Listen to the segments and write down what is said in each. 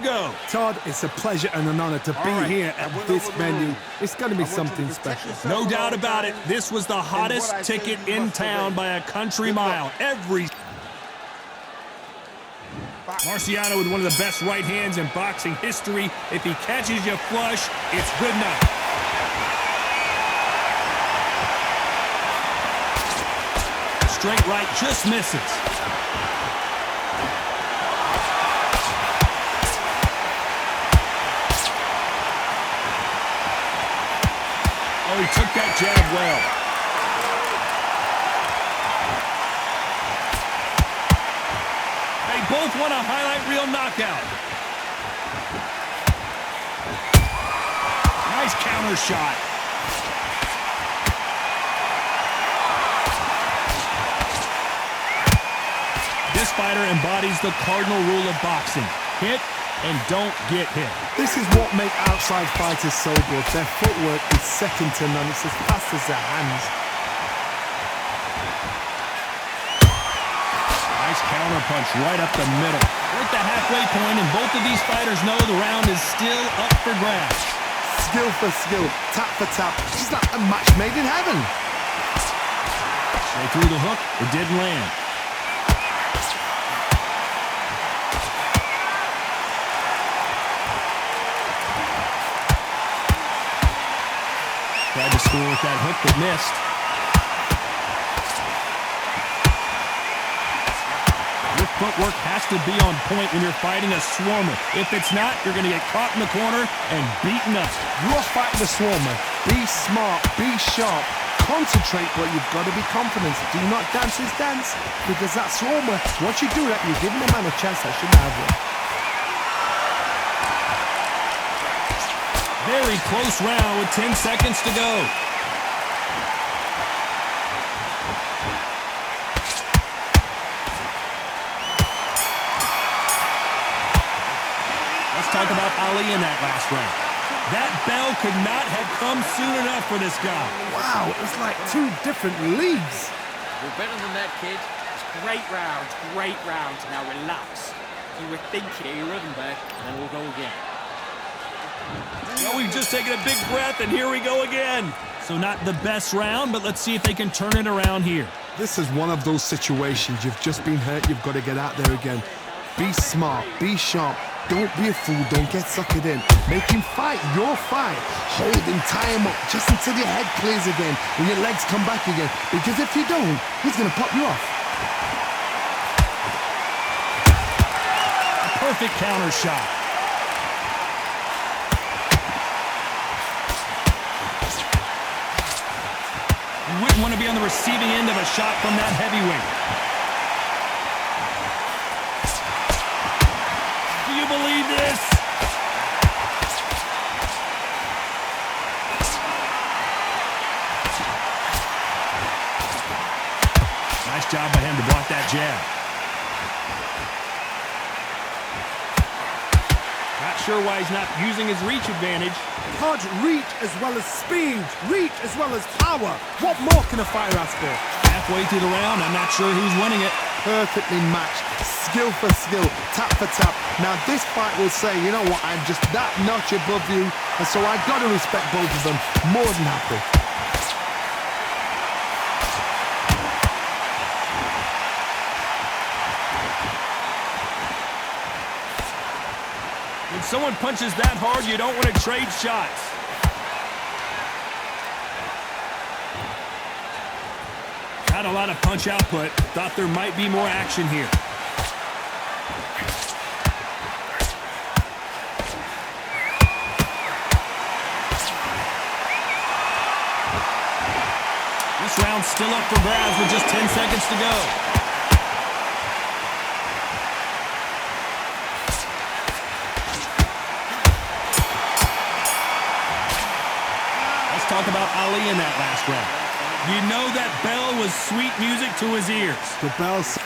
Go. Todd, it's a pleasure and an honor to be here at this venue. It's going to be something special. No doubt about it. This was the hottest ticket in town by a country mile. Marciano with one of the best right hands in boxing history. If he catches you flush, it's good enough. Straight right just misses. Oh, he took that jab well. They both want a highlight reel knockout. Nice counter shot. This fighter embodies the cardinal rule of boxing. Hit and don't get hit. This is what makes outside fighters so good. Their footwork is second to none. It's as fast as their hands. Nice counter punch right up the middle. We're at the halfway point, and both of these fighters know the round is still up for grabs. Skill for skill, tap for tap. It's like a match made in heaven. They threw the hook. It didn't land. Tried to score with that hook, but missed. Your footwork has to be on point when you're fighting a swarmer. If it's not, you're going to get caught in the corner and beaten up. You're fighting the swarmer. Be smart, be sharp, concentrate, but you've got to be confident. Do not dance his dance, because that swarmer, once you do that, you're giving the man a chance that shouldn't have one. Very close round with 10 seconds to go. Let's talk about Ali in that last round. That bell could not have come soon enough for this guy. Wow, it's like two different leagues. You're better than that, kid. It's great round, great round. Now relax. You were thinking your rhythm back, and we'll go again. Well, we've just taken a big breath, and here we go again. So not the best round, but let's see if they can turn it around here. This is one of those situations. You've just been hurt. You've got to get out there again. Be smart. Be sharp. Don't be a fool. Don't get suckered in. Make him fight your fight. Hold him, tie him up, just until your head clears again and your legs come back again. Because if you don't, he's going to pop you off. A perfect counter shot. You wouldn't want to be on the receiving end of a shot from that heavyweight. Do you believe this? Nice job by him to block that jab. Not sure why he's not using his reach advantage. Todd, reach as well as speed, reach as well as power. What more can a fighter ask for? Halfway through the round, I'm not sure who's winning it. Perfectly matched, skill for skill, tap for tap. Now this fight will say, you know what, I'm just that notch above you, and so I got to respect both of them. More than happy. When someone punches that hard, you don't want to trade shots. Not a lot of punch output. Thought there might be more action here. This round's still up for grabs with just 10 seconds to go. Talk about Ali in that last round. You know that bell was sweet music to his ears. The bell's...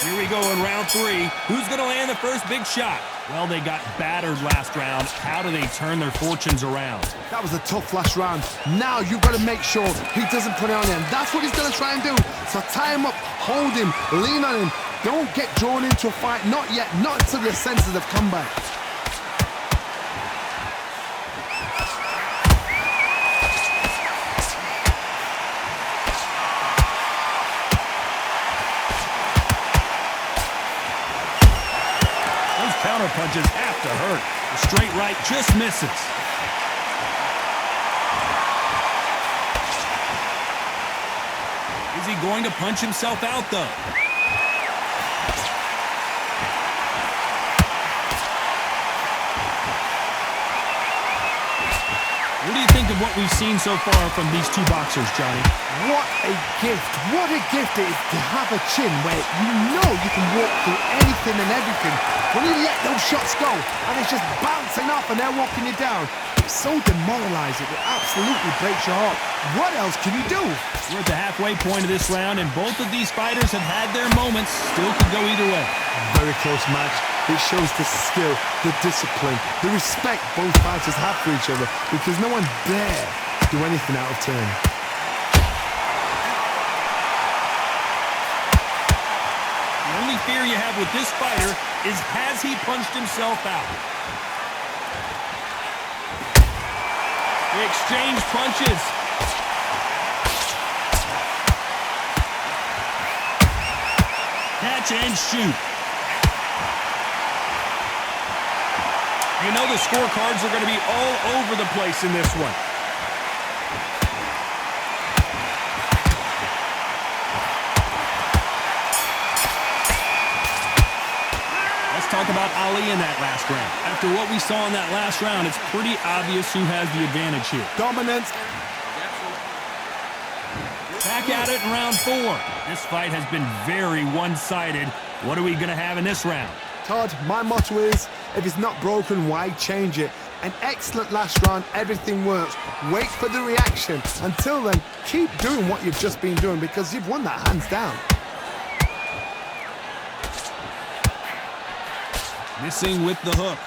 Here we go in round 3. Who's going to land the first big shot? Well, they got battered last round. How do they turn their fortunes around? That was a tough last round. Now you've got to make sure he doesn't put it on him. That's what he's going to try and do. So tie him up, hold him, lean on him, Don't get drawn into a fight. Not yet. Not until your senses have come back. Those counter punches have to hurt. The straight right just misses. Is he going to punch himself out, though? What do you think of what we've seen so far from these two boxers, Johnny? What a gift. What a gift it is to have a chin where you know you can walk through anything and everything. When you let those shots go and it's just bouncing off and they're walking you down, it's so demoralizing. It absolutely breaks your heart. What else can you do? We're at the halfway point of this round, and both of these fighters have had their moments. Still could go either way. Very close match. It shows the skill, the discipline, the respect both fighters have for each other, because no one dare do anything out of turn. The only fear you have with this fighter is, has he punched himself out? They exchange punches. Catch and shoot. You know the scorecards are going to be all over the place in this one. Let's talk about Ali in that last round. After what we saw in that last round, it's pretty obvious who has the advantage here. Dominance. Back at it in round 4. This fight has been very one-sided. What are we going to have in this round? Todd, my motto is, if it's not broken, why change it? An excellent last round, everything works. Wait for the reaction. Until then, keep doing what you've just been doing, because you've won that hands down. Missing with the hook.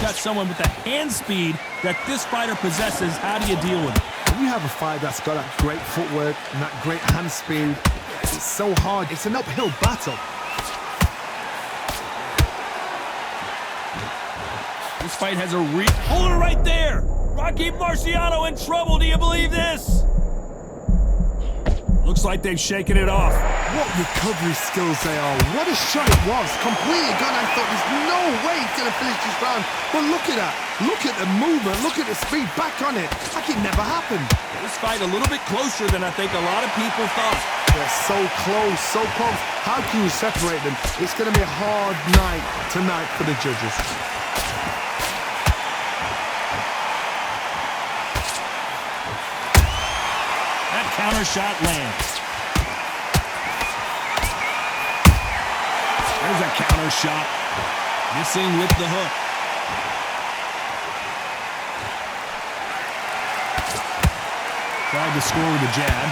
Got someone with the hand speed that this fighter possesses. How do you deal with it? When you have a fight that's got that great footwork and that great hand speed, it's so hard. It's an uphill battle. This fight has a hold it right there. Rocky Marciano in trouble. Do you believe this? Looks like they've shaken it off. What recovery skills they are. What a shot it was. Completely gone. I thought there's no way he's going to finish this round. But look at that. Look at the movement. Look at the speed. Back on it. Like it never happened. This fight a little bit closer than I think a lot of people thought. They're so close, so close. How can you separate them? It's going to be a hard night tonight for the judges. That counter shot lands. There's a counter shot. Missing with the hook. Tried to score with a jab.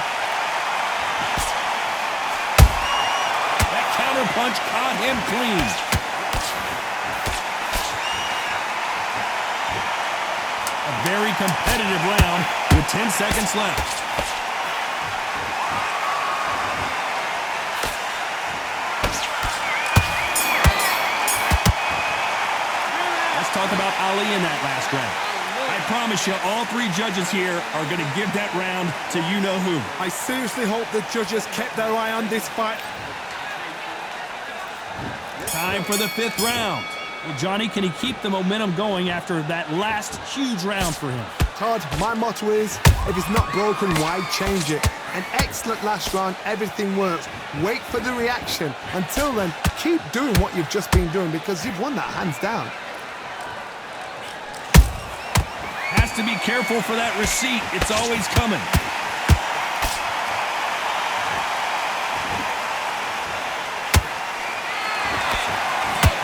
That counter punch caught him clean. A very competitive round with 10 seconds left. Talk about Ali in that last round. I promise you, all three judges here are going to give that round to you-know-who. I seriously hope the judges kept their eye on this fight. Time for the 5th round. Well, Johnny, can he keep the momentum going after that last huge round for him? Todd, my motto is, if it's not broken, why change it? An excellent last round, everything works. Wait for the reaction. Until then, keep doing what you've just been doing, because you've won that hands down. Has to be careful for that receipt. It's always coming.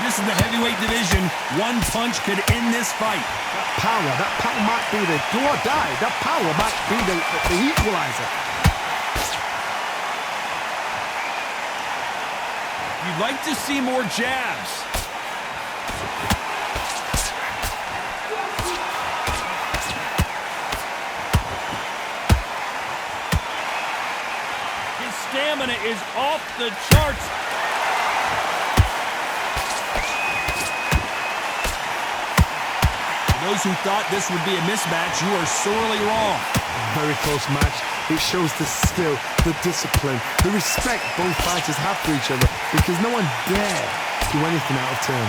This is the heavyweight division. One punch could end this fight. That power might be the do or die. That power might be the equalizer. You'd like to see more jabs. stamina is off the charts. Those who thought this would be a mismatch, you are sorely wrong. Very close match. It shows the skill, the discipline, the respect both fighters have for each other, because no one dare do anything out of turn.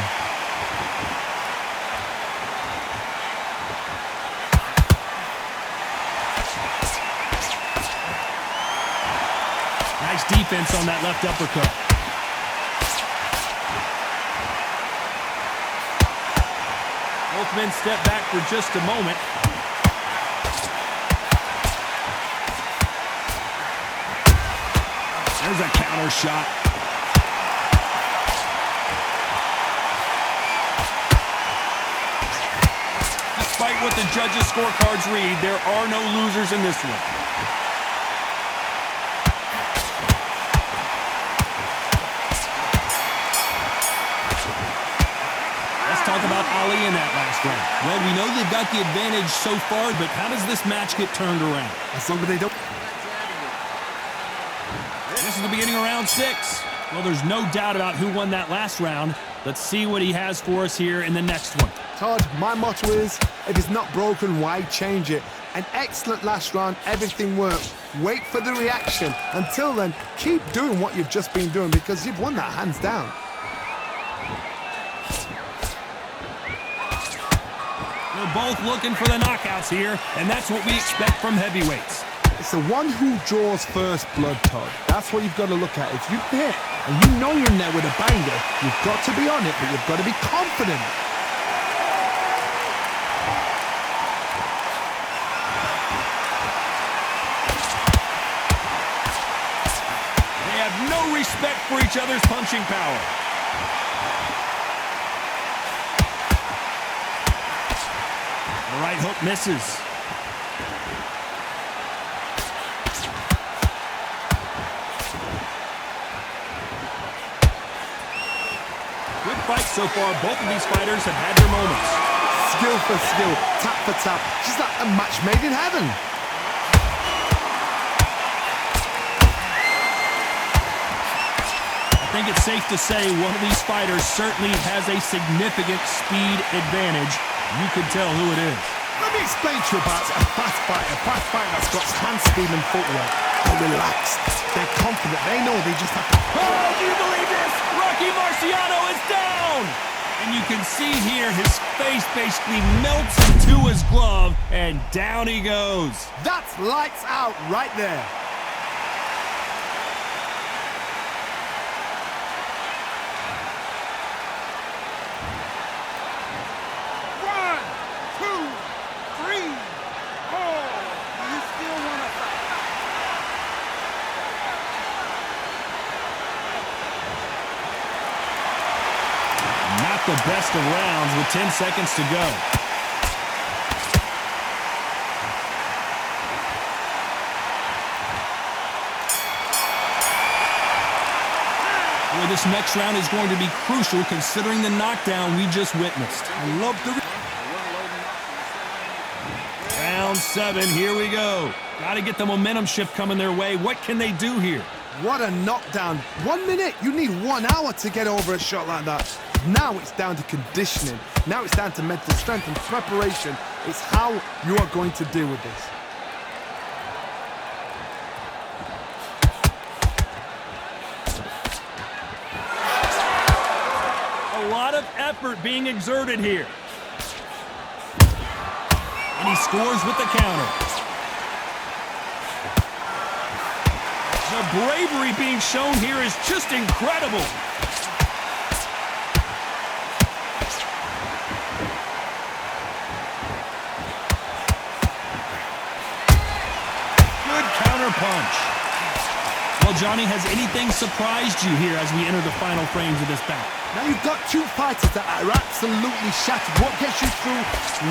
Nice defense on that left uppercut. Both men step back for just a moment. There's a counter shot. Despite what the judges' scorecards read, there are no losers in this one. Let's talk about Ali in that last round. Well, we know they've got the advantage so far, but how does this match get turned around? As long as they don't... This is the beginning of round 6. Well, there's no doubt about who won that last round. Let's see what he has for us here in the next one. Todd, my motto is, if it's not broken, why change it? An excellent last round, everything worked. Wait for the reaction. Until then, keep doing what you've just been doing, because you've won that hands down. They're both looking for the knockouts here, and that's what we expect from heavyweights. It's the one who draws first blood, Todd. That's what you've got to look at. If you hit and you know you're in there with a banger, you've got to be on it, but you've got to be confident. They have no respect for each other's punching power. The right hook misses. Good fight so far. Both of these fighters have had their moments. Skill for skill, tap for tap. She's like a match made in heaven. I think it's safe to say one of these fighters certainly has a significant speed advantage. You can tell who it is. Let me explain to you about a fast fighter that's got hand speed and footwork. They're relaxed, they're confident, they know they just have to... Oh, do you believe this? Rocky Marciano is down! And you can see here his face basically melts into his glove, and down he goes. That's lights out right there. The best of rounds with 10 seconds to go. Well, this next round is going to be crucial considering the knockdown we just witnessed. I love the... Round 7, here we go. Got to get the momentum shift coming their way. What can they do here? What a knockdown. 1 minute, you need 1 hour to get over a shot like that. Now it's down to conditioning. Now it's down to mental strength and preparation. It's how you are going to deal with this. A lot of effort being exerted here. And he scores with the counter. The bravery being shown here is just incredible. Punch. Well, Johnny, has anything surprised you here as we enter the final frames of this bout? Now you've got two fighters that are absolutely shattered. What gets you through?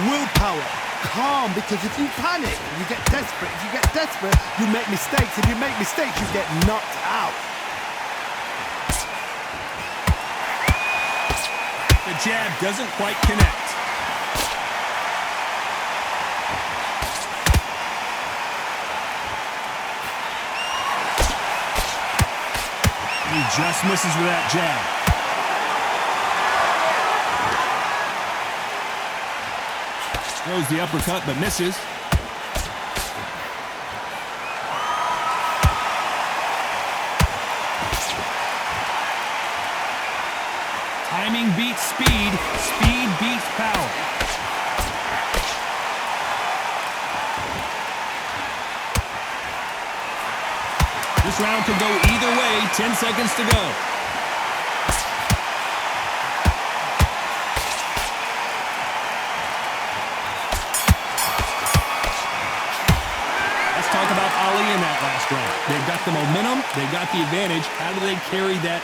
Willpower. Calm, because if you panic, you get desperate. If you get desperate, you make mistakes. If you make mistakes, you get knocked out. The jab doesn't quite connect. just misses with that jab. Throws the uppercut, but misses. Timing beats speed. Speed beats power. This round could go either way. 10 seconds to go. Let's talk about Ali in that last round. They've got the momentum. They've got the advantage. How do they carry that?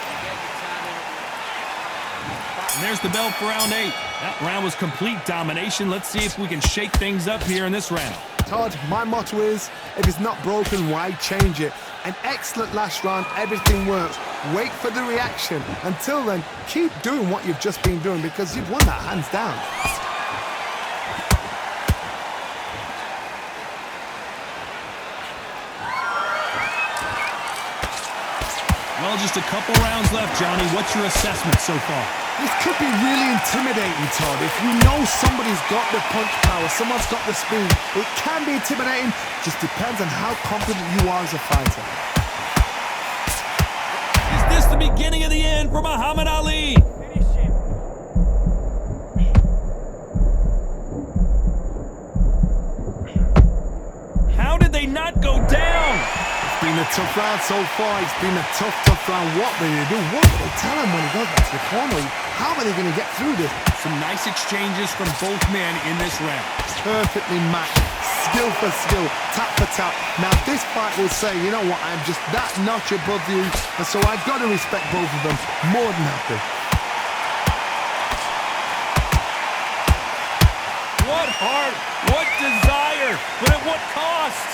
And there's the bell for round 8. That round was complete domination. Let's see if we can shake things up here in this round. Todd, my motto is, if it's not broken, why change it? An excellent last round, everything works. Wait for the reaction. Until then, keep doing what you've just been doing because you've won that hands down. Well, just a couple rounds left, Johnny. What's your assessment so far? This could be really intimidating, Todd. If you know somebody's got the punch power, someone's got the speed, it can be intimidating. Just depends on how confident you are as a fighter. Is this the beginning of the end for Muhammad Ali? How did they not go down? It's been a tough round so far. It's been a tough round. What will they do? What will they tell him when he goes back to the corner? How are they going to get through this? Some nice exchanges from both men in this round. Perfectly matched. Skill for skill. Tap for tap. Now this fight will say, you know what, I'm just that notch above you. And so I've got to respect both of them. More than happy. What heart, what desire, but at what cost?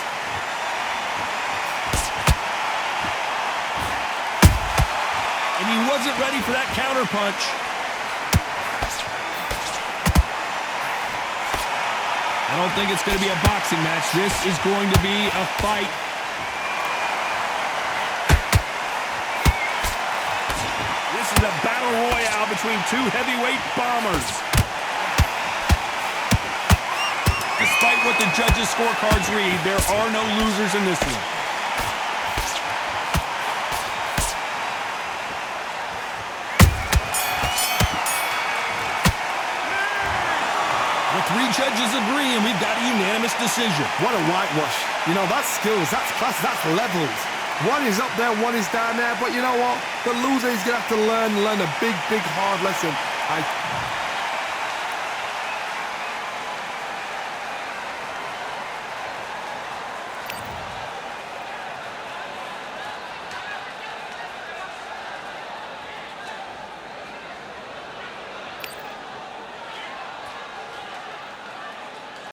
And he wasn't ready for that counterpunch. I don't think it's going to be a boxing match. This is going to be a fight. This is a battle royale between two heavyweight bombers. Despite what the judges' scorecards read, there are no losers in this one. The three judges agree, and we've got a unanimous decision. What a whitewash. You know, that's skills, that's class, that's levels. One is up there, one is down there, but you know what? The loser is going to have to learn a big, hard lesson.